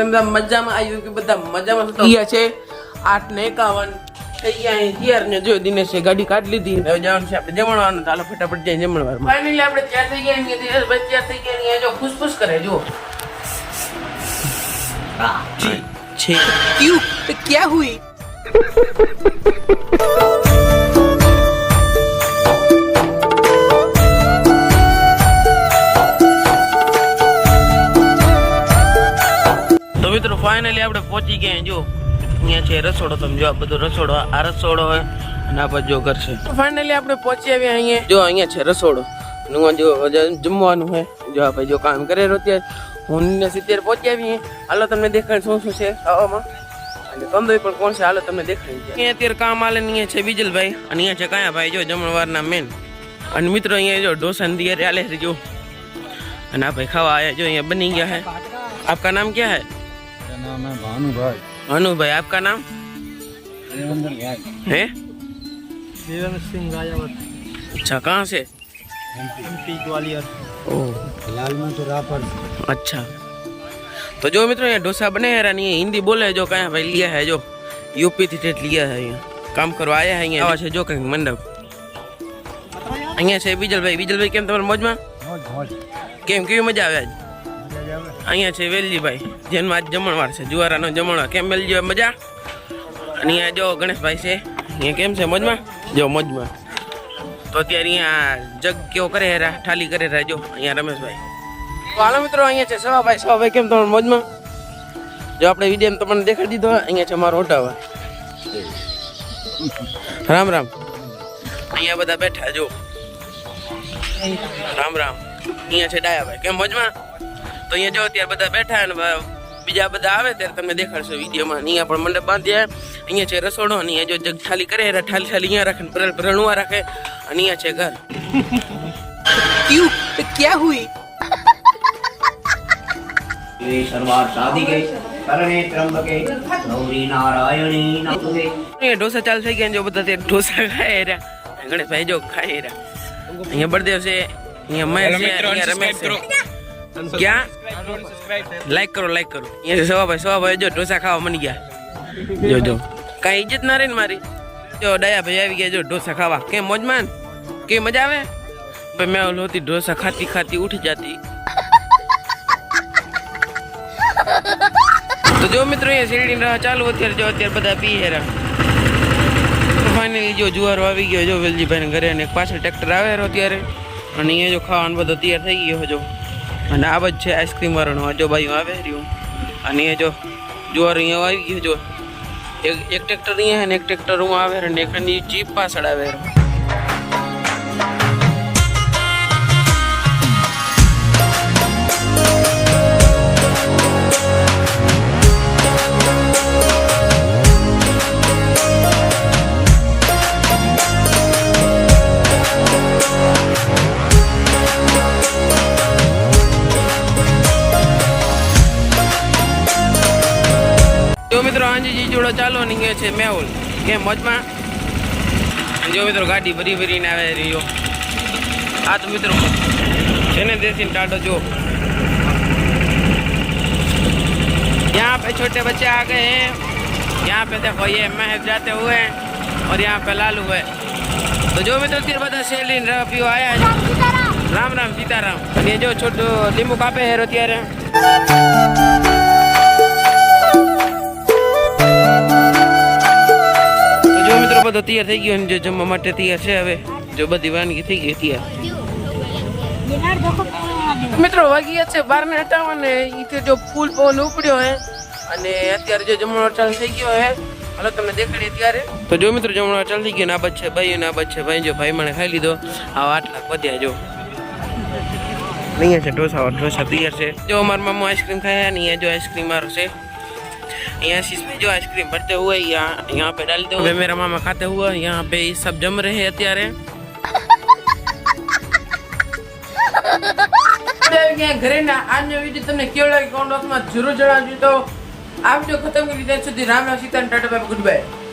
કેમ બધા મજામાં આવ્યું કે બધા મજામાં છે 8:51 થઈ ગયા યાર ને જો દિનેશ ગાડી કાઢી લીધી હવે જવાનું છે આપણે જમણવાનું ચાલો ફટાફટ જઈને જમણવાર ફાઇનલી આપણે તૈયાર થઈ ગયા ને દિનેશભાઈ તૈયાર થઈ ગયા ને જો ખુશખુશ કરે જો છે ક્यों क्या हुई તો મિત્રો ફાઇનલી આપણે પહોંચી ગયા જો અહીંયા છે રસોડો તમે જો આ બધો રસોડો આ રસોડો હોય અને આ બાજુ ઘર છે ફાઇનલી આપણે પહોંચી આવ્યા અહીંયા જો અહીંયા છે રસોડો જો જમવાનું હોય જો આ ભાઈ જો કામ કરે અત્યારે હું 70 પહોંચી આવી હાલો તમને દેખાડ શું શું છે ખાવામાં અને કંદોઈ પણ કોણ છે હાલો તમને દેખાડી અહીંયા અત્યારે કામ આલે અહીંયા છે વિજલભાઈ અને અહીંયા છે કાયા ભાઈ જો જમણવારના મેન અને મિત્રો અહીંયા જો ઢોસા ની તૈયારી આલે છે જો અને આ ભાઈ ખાવા આયા જો અહીંયા બની ગયા है आपका नाम क्या है नाम है भानु भाई। भानु भाई आपका नाम देवेंद्र भाई है देवेंद्र सिंह गायावत। अच्छा कहाँ से एमपी ग्वालियर। ओह फिलहाल में तो रापर। अच्छा तो जो मित्रों ये डोसा बने हैं रानी हिंदी बोले जो कहाँ भाई लिया है जो यूपी थी टेट लिया है यहाँ काम करवा आया है यहाँ से जो कहीं मंडप અહીંયા છે વિજલભાઈ કેમ તમારે મોજમાં કેમ કેવી મજા આવે આજ અહીંયા છે વેલજીભાઈ જેનો આજ જમણવાર છે જુવારાનો જમણવાર કેમ વેલજી મજા અને અહીંયા જો ગણેશભાઈ છે અહીંયા કેમ છે મોજમાં જો મોજમાં તો અત્યારે અહીંયા જગ કેવો કરે હેરા ઠાલી કરે હેરા જો અહીંયા રમેશભાઈ તો હાલો મિત્રો અહીંયા છે સવાભાઈ કેમ તમારે મોજમાં જો આપણે વિડીયો તમને દેખાડી દીધો અહીંયા છે મારો ઓટાવા રામ રામ અહીંયા બધા બેઠા જો રામ રામ અહીંયા છે ડાયાભાઈ કેમ મોજમાં તો અહીંયા જો અત્યારે બધા બેઠા અને બીજા બધા આવે ત્યારે તમને દેખાડશો વિડીયોમાં અહીંયા પણ મંડપ બાંધ્યા અહીંયા છે રસોડો અને અહીંયા જો જગ થાલી કરે થાલી અહીંયા રાખે ભરણું રાખે અને અહીંયા છે ઘર ક્યું ક્યાં હુઈ सर्वार शादी गई करणे त्र्यंबके गौरी नारायणी नमस्ते। ये डोसा चालू થઈ ગયા જો બધા તે ડોસા ખાય રહ્યા ગણેશભાઈ જો ખાય રહ્યા અહીંયા બળદેવ છે અહીંયા મહેશ છે અહીંયા રમેશ છે क्या लाइक करो यहाँ सवाभाई जो डोसा खावा मनी गया जो कहीं इज्जत ना रही मारी जो डाया भाई आ गया जो डोसा खावा के मौजमान के मजा आवे भाई मैं होती डोसा खाती खाती उठ जाती तो जो मित्रों ये सीढ़ी रहा चालू અત્યારે જો અત્યારે બધા પી હેરા ફાઇનલી જો જુવારો આવી ગયો જો વેલજીભાઈ ને ઘરે અને એક પાછળ ટ્રેક્ટર આવે અત્યારે અને અહીંયા જો ખાવાનું બધું તૈયાર થઈ ગયો જો અને આ બધ છે આઈસ્ક્રીમ વાળાનો જો ભાઈ આવે રહ્યું અને એ જો જુવાર અહીંયા આવી ગયો જો એક ટ્રેક્ટર અહીંયા અને એક ટ્રેક્ટર હું આવે અને એકની જીપ પાછળ આવે જો મિત્રો આંજી જોડો ચાલો નીકળે છે મેહુલ કેમ મોજમાં જો મિત્રો ગાડી ભરીને આવે રહ્યો આ તો મિત્રો છે ને દેશી टाटो जो यहाँ पे छोटे बच्चे आ गए हैं यहाँ पे देखो ये महक जाते हुए और यहाँ पे लालू है तो जो मित्रों तीर बता सेलिन रफियो आया है राम राम सीताराम ये जो छोटो लींबू कापे है અત્યારે બધો તૈયાર થઈ ગયો અને જો જમવા માટે તૈયાર છે હવે જો બધી વાનગી થઈ ગઈ તૈયાર મિત્રો વાગી છે 12:58 ને ઈથી જો ફૂલ પવન ઉપડ્યો હે અને અત્યારે જો જમવાનો ચાલુ થઈ ગયો હે હાલો તમને દેખાડી અત્યારે તો જો મિત્રો જમવાનો ચાલુ થઈ ગયો ને આ બચ્ચે ભાઈ અને આ બચ્ચે ભાઈ જો ભાઈ મને ખાઈ લીધો આ આટલા વધ્યા જો અહીંયા છે ઢોસા તૈયાર છે જો અમારા મામા આઈસ્ક્રીમ ખાયા ને અહીંયા જો આઈસ્ક્રીમ મારો છે यहाँ इसमें जो आइसक्रीम भरते हुए यहाँ पे डालते हुए मेरा मामा खाते हुए यहाँ पे सब जम रहे हैं અત્યારે ઘરે ના આજનો વિડીયો તમને કેવો લાગ્યો કોમેન્ટ બોક્સમાં જરૂર જણાવજો તો આ વિડીયો ખતમ કરી ત્યાં સુધી Ram Ram Sitaram Tata bye good bye.